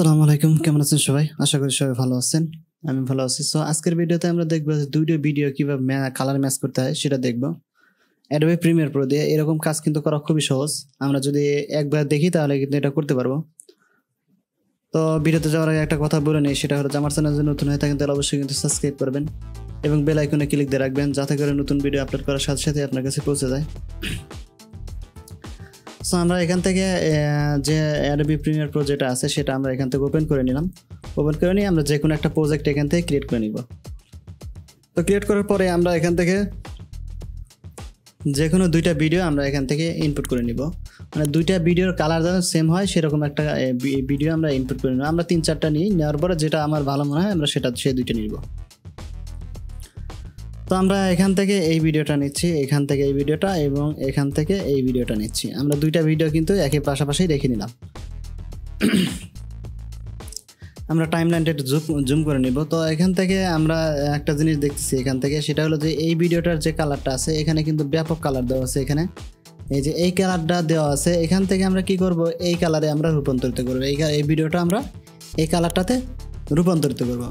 আসসালামু আলাইকুম, কেমন আছেন সবাই? আশা করি সবাই ভালো আছেন। আমি ভালো আছি। সো আজকের ভিডিওতে আমরা দেখব যে দুইটা ভিডিও কিভাবে কালার ম্যাচ করতে হয় সেটা দেখব। Adobe Premiere Pro দিয়ে এরকম কাজ কিন্তু করা খুবই সহজ। আমরা যদি একবার দেখি তাহলে কিন্তু এটা করতে পারবো। তো ভিডিওতে যাওয়ার আগে একটা কথা বলে নেই, সেটা হলো যে আমার চ্যানেল যদি নতুন হয়ে থাকেন তাহলে অবশ্যই কিন্তু সাবস্ক্রাইব করবেন এবং বেল আইকনে ক্লিক দিয়ে রাখবেন যাতে করে নতুন ভিডিও আপলোড করার সাথে সাথে আপনার কাছে পৌঁছে যায়। সো আমরা এখান থেকে যে Adobe Premiere Pro যেটা আছে সেটা আমরা এখান থেকে ওপেন করে নিলাম। ওপেন করে নিয়ে আমরা যে কোনো একটা প্রজেক্ট এখান থেকে ক্রিয়েট করে নিব। তো ক্রিয়েট করার পরে আমরা এখান থেকে যে কোনো দুইটা ভিডিও আমরা এখান থেকে ইনপুট করে নিব। মানে দুইটা ভিডিওর কালার যেন সেম হয় সেরকম একটা ভিডিও আমরা ইনপুট করে নিব। আমরা 3-4টা নিই, নেওয়ার পরে যেটা আমার ভালো মনে হয় আমরা সেই দুইটা নিব। তো আমরা এখান থেকে এই ভিডিওটা নিচ্ছি, এখান থেকে এই ভিডিওটা এবং এখান থেকে এই ভিডিওটা নিচ্ছি। আমরা দুইটা ভিডিও কিন্তু একই পাশাপাশি রেখে নিলাম। আমরা টাইমলাইনটা একটু জুম করে নিব। তো এখান থেকে আমরা একটা জিনিস দেখতেছি এখান থেকে, সেটা হলো যে এই ভিডিওটার যে কালারটা আছে এখানে কিন্তু ব্যাপক কালার দেওয়া আছে। এখানে এই যে এই কালারটা দেওয়া আছে, এখান থেকে আমরা কি করব, এই কালারে আমরা রূপান্তরিত করব। এই ভিডিওটা আমরা এই কালারটাতে রূপান্তরিত করব।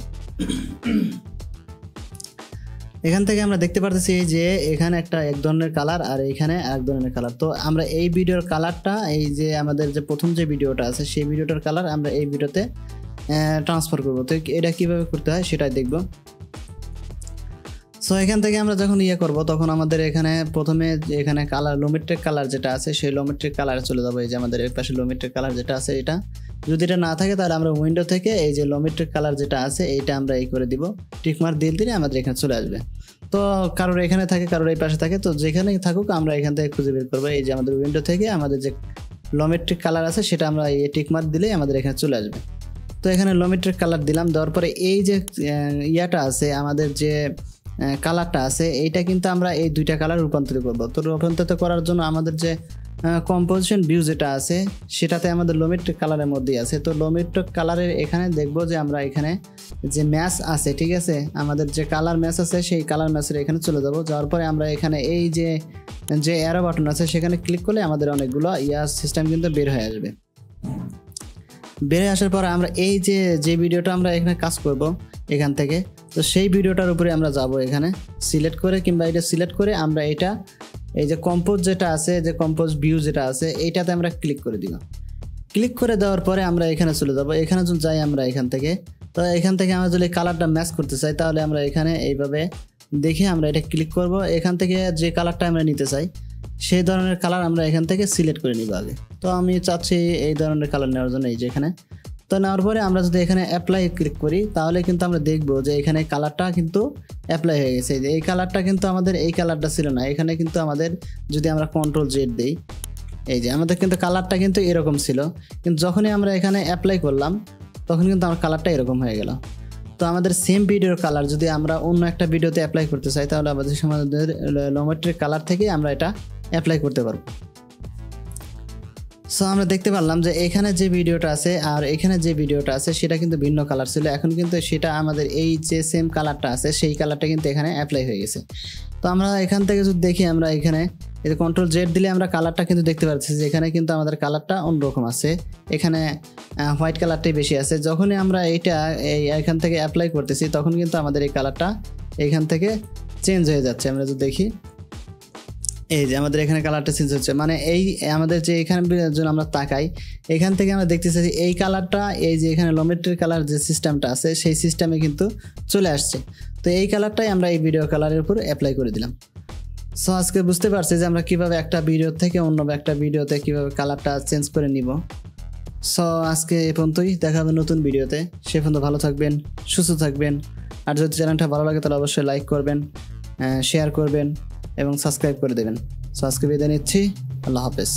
এখান থেকে আমরা দেখতে পারতেছি যে এখানে এক ধরনের কালার আর এখানে এক ধরনের কালার। তো আমরা এই ভিডিওর কালারটা, এই যে আমাদের যে প্রথম যে ভিডিওটা আছে সেই ভিডিওটার কালার আমরা এই ভিডিওতে ট্রান্সফার করব। তো এটা কিভাবে করতে হয় সেটাই দেখব। সো এখান থেকে আমরা যখন করব তখন আমাদের এখানে প্রথমে এখানে কালার লোমেট্রিক কালার যেটা আছে সেই লোমেট্রিক কালারে চলে যাবো। এই যে আমাদের এর পাশে লোমেট্রিক কালার যেটা আছে, এটা যদি এটা না থাকে তাহলে আমরা উইন্ডো থেকে এই যে লোমেট্রিক কালার যেটা আছে এইটা আমরা এই করে দিব, টিকমার্ক দিয়ে দিলে আমাদের এখানে চলে আসবে। তো কারোর এখানে থাকে, কারোর এই পাশে থাকে, তো যেখানেই থাকুক আমরা এখান থেকে খুঁজে বের করবো। এই যে আমাদের উইন্ডো থেকে আমাদের যে লোমেট্রিক কালার আছে সেটা আমরা এই টিকমার্ক দিলেই আমাদের এখানে চলে আসবে। তো এখানে লোমেট্রিক কালার দিলাম, দেওয়ার পরে এই যে ইয়াটা আছে আমাদের যে কালারটা আছে এইটা কিন্তু আমরা এই দুইটা কালার রূপান্তরিত করব। তো রূপান্তরিত করার জন্য আমাদের যে কম্পোজিশন ভিউ যেটা আছে সেটাতে আমাদের লোমেট্রিক কালারের মধ্যেই আছে। তো লোমেট্রিক কালারের এখানে দেখব যে আমরা এখানে যে ম্যাচ আছে, ঠিক আছে, আমাদের যে কালার ম্যাচ আছে সেই কালার ম্যাচের এখানে চলে যাব। যাওয়ার পরে আমরা এখানে এই যে অ্যারো বাটন আছে সেখানে ক্লিক করলে আমাদের অনেকগুলো সিস্টেম কিন্তু বের হয়ে আসবে। বের হয়ে আসার পরে আমরা এই যে ভিডিওটা আমরা এখানে কাজ করব এখান থেকে, তো সেই ভিডিওটার উপরে আমরা যাব। এখানে সিলেক্ট করে কিংবা এটা সিলেক্ট করে আমরা এটা এই যে কম্পোজ যেটা আছে, যে কম্পোজ ভিউ যেটা আছে এইটাতে আমরা ক্লিক করে দিব। ক্লিক করে দেওয়ার পরে আমরা এখানে চলে যাব। এখানে যদি যাই আমরা এখান থেকে, তো এখান থেকে আমরা যদি কালারটা ম্যাচ করতে চাই তাহলে আমরা এখানে এইভাবে দেখে আমরা এটা ক্লিক করব। এখান থেকে যে কালারটা আমরা নিতে চাই সেই ধরনের কালার আমরা এখান থেকে সিলেক্ট করে নিব আগে। তো আমি চাচ্ছি এই ধরনের কালার নেওয়ার জন্য, এই যে এখানে। তো নেওয়ার পরে আমরা যদি এখানে অ্যাপ্লাই ক্লিক করি তাহলে কিন্তু আমরা দেখব যে এখানে কালারটা কিন্তু অ্যাপ্লাই হয়ে গেছে। এই কালারটা কিন্তু আমাদের এই কালারটা ছিল না, এখানে কিন্তু আমাদের যদি আমরা Ctrl Z দিই, এই যে আমাদের কিন্তু কালারটা কিন্তু এরকম ছিল, কিন্তু যখনই আমরা এখানে অ্যাপ্লাই করলাম তখন কিন্তু আমার কালারটা এরকম হয়ে গেল। তো আমাদের সেম ভিডিওর কালার যদি আমরা অন্য একটা ভিডিওতে অ্যাপ্লাই করতে চাই তাহলে আমাদের লোমেট্রিক কালার থেকে আমরা এটা অ্যাপ্লাই করতে পারবো। সো আমরা দেখতে পারলাম যে এখানে যে ভিডিওটা আছে আর এখানে যে ভিডিওটা আছে সেটা কিন্তু ভিন্ন কালার ছিল, এখন কিন্তু সেটা আমাদের এই যে সেম কালারটা আছে সেই কালারটা কিন্তু এখানে অ্যাপ্লাই হয়ে গেছে। তো আমরা এখান থেকে যদি দেখি, আমরা এখানে এই Ctrl Z দিলে আমরা কালারটা কিন্তু দেখতে পাচ্ছি যে এখানে কিন্তু আমাদের কালারটা অন্যরকম আছে, এখানে হোয়াইট কালারটাই বেশি আছে। যখনই আমরা এইটা এখান থেকে অ্যাপ্লাই করতেছি তখন কিন্তু আমাদের এই কালারটা এখান থেকে চেঞ্জ হয়ে যাচ্ছে। আমরা যদি দেখি এই যে আমাদের এখানে কালারটা চেঞ্জ হচ্ছে, মানে এই আমাদের যে এখানে জন্য আমরা তাকাই এখান থেকে আমরা দেখতেছি যে এই কালারটা, এই যে এখানে লোমেট্রিক কালার যে সিস্টেমটা আছে সেই সিস্টেমে কিন্তু চলে আসছে। তো এই কালারটাই আমরা এই ভিডিও কালারের উপর অ্যাপ্লাই করে দিলাম। সো আজকে বুঝতে পারছি যে আমরা কিভাবে একটা ভিডিও থেকে অন্য একটা ভিডিওতে কিভাবে কালারটা চেঞ্জ করে নিব। সো আজকে এই পর্যন্তই, দেখা হবে নতুন ভিডিওতে। সে পর্যন্ত ভালো থাকবেন, সুস্থ থাকবেন। আর যদি চ্যানেলটা ভালো লাগে তাহলে অবশ্যই লাইক করবেন, শেয়ার করবেন এবং সাবস্ক্রাইব করে দেবেন। সো আজকে বিদায় নিচ্ছি, আল্লাহ হাফেজ।